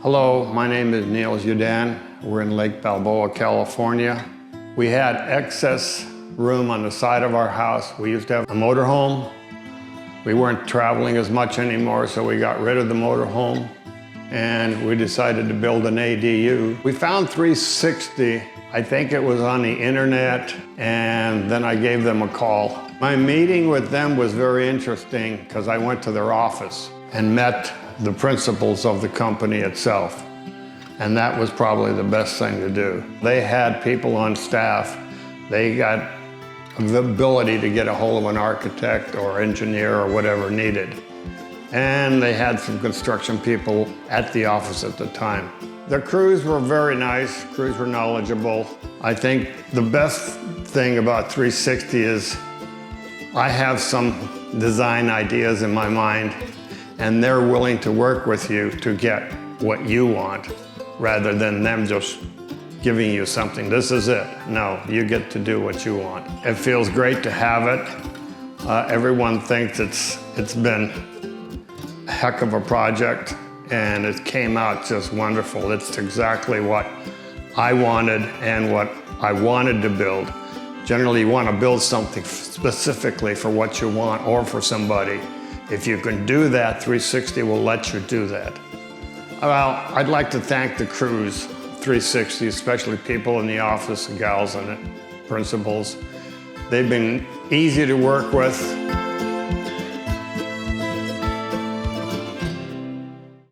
Hello, my name is Nils. We're in Lake Balboa, California. We had excess room on the side of our house. We used to have a motorhome. We weren't traveling as much anymore, so we got rid of the motorhome and we decided to build an ADU. We found 360. I think it was on the internet, and then I gave them a call. My meeting with them was very interesting because I went to their office and met the principals of the company itself. And that was probably the best thing to do. They had people on staff. They got the ability to get a hold of an architect or engineer or whatever needed. And they had some construction people at the office at the time. The crews were very nice, crews were knowledgeable. I think the best thing about 360 is I have some design ideas in my mind, and they're willing to work with you to get what you want, rather than them just giving you something. This is it. No, you get to do what you want. It feels great to have it. Everyone thinks it's been a heck of a project, and it came out just wonderful. It's exactly what I wanted and what I wanted to build. Generally, you want to build something specifically for what you want or for somebody. If you can do that, 360 will let you do that. Well, I'd like to thank the crews, 360, especially people in the office, the gals and the principals. They've been easy to work with.